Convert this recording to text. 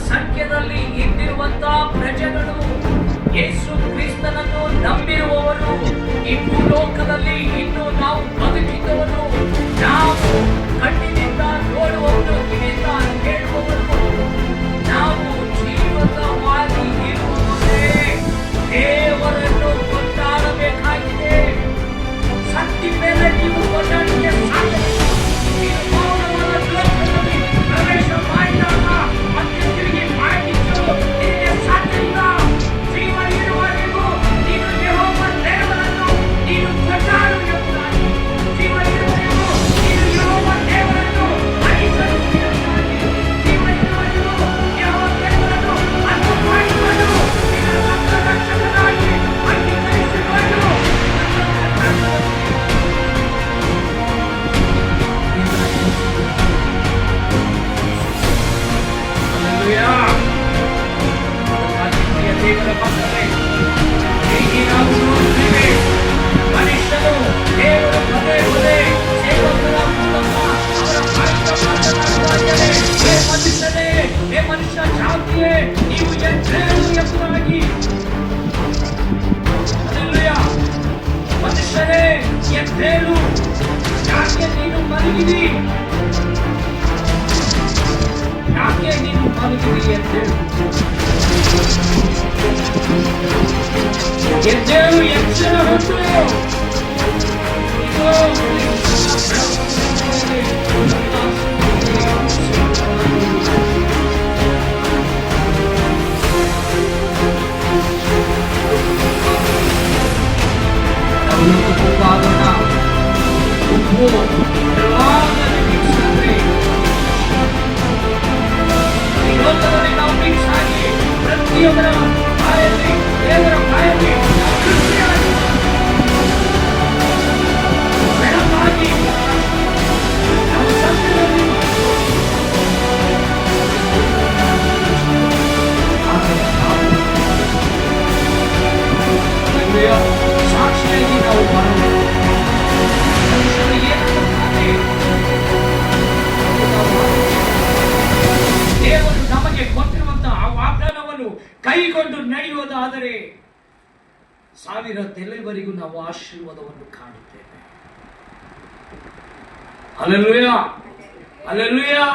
ಸಂಖ್ಯೆಯಲ್ಲಿ ಇದ್ದಿರುವಂತಹ ಪ್ರಜೆಗಳು, ಯೇಸು ಕ್ರಿಸ್ತನನ್ನು ನಂಬಿರುವವರು, ಈ ಭೂಲೋಕದಲ್ಲಿ ಇನ್ನು ನಾವು ಬದುಕಿದವರು, ನಾವು ಕಣ್ಣಿನಿಂದ ನೋಡುವವರು, ಕಿವಿಯಿಂದ ಕೇಳುವವರು, ನಾವು ಜೀವಂತವಾಗಿ ಇರುವವರೇ ದೇವರನ್ನು ಕೊಂಡಾಡಬೇಕಾಗಿದೆ. ಸತ್ತಿ ಮೇಲೆ ನೀವು ಕೊಂಡಾಡಿಗೆ ಸಾಧ್ಯವಿಲ್ಲ. ನೀವು ಮೌನವಾದ ಲೋಕದಲ್ಲಿ ಪ್ರವೇಶ ಮಾಡಿದಾಗ ಮತ್ತೆ ತಿರುಗಿ ಮಾಡಿಸಲು ನಿನಗೆ ಸಾಧ್ಯವಿಲ್ಲ. ಜೀವ ಇರುವವರೆಗೂ ನೀನು ಯೆಹೋವನ ದೇವರನ್ನು ನೀನು ಕೊಂಡಾಡುವುದಾಗಿ, ಜೀವ ಇರುವವರೆಗೂ ನೀನು ಯೆಹೋವನ ದೇವರನ್ನು ಅನುಸರಿಸುವುದಾಗಿ, ಜೀವ ಇರುವವರೆಗೂ ಯೆಹೋವನ ದೇವರನ್ನು ಅರ್ಥ ಮಾಡಿಕೊಂಡು ನಿನ್ನ ರಕ್ಷಕನಾಗಿ ಅಂಗೀಕರಿಸಿಕೊಂಡು ದೇವರ ಮಕ್ಕಳೇ, ಹೀಗೆ ನಾವು ನೋಡುತ್ತೇವೆ. ಮನುಷ್ಯನು ದೇವರ ಪದೇ ಪದೇ ಸೇವಕರ ಮೂಲಕ ಅವರ ಮಾರ್ಗ ಮಾತನಾಡುವಾಗಲೇ, ಹೇ ಮನುಷ್ಯನೇ, ಹೇ ಮನುಷ್ಯ ಜಾತಿಯೇ, ನೀವು ಎದ್ದೇಳು ಎಂಬುದಾಗಿ. ಹಲ್ಲೆಲೂಯಾ. ಮನುಷ್ಯನೇ ಎದ್ದೇಳು, ಯಾಕೆ ನೀನು ಮಲಗಿದಿ? ಯಾಕೆ ನೀನು ಮಲಗಿದಿ ಎದ್ದೇಳು. ಎದ್ದೇಳು, ಎಚ್ಚರ ಹೊತ್ತು. ಹೋಗೋಣ. ಈ ಲೋಕದಲ್ಲಿ ನಾವು ಭಿಕ್ಷಾಗಿ ಪ್ರತಿಯೊಬ್ಬರ ಬಾಯಲ್ಲಿ, ದೇವರ ಬಾಯಲ್ಲಿ ಬೆಳಕಾಗಿ ನಾವು ಸತ್ಯದಲ್ಲಿ ಸಾಕ್ಷಿಯಾಗಿ ನಾವು ಬರೋಣ. ದೇವರು ನಮಗೆ ಕೊಟ್ಟಿರುವಂತಹ ಆ ವಾಗ್ದಾನವನ್ನು ಕೈಗೊಂಡು ನಡೆಯುವುದಾದರೆ 1000 ತಲೆವರೆಗೂ ನಾವು ಆಶೀರ್ವಾದವನ್ನು ಕಾಣುತ್ತೇವೆ. Hallelujah, hallelujah.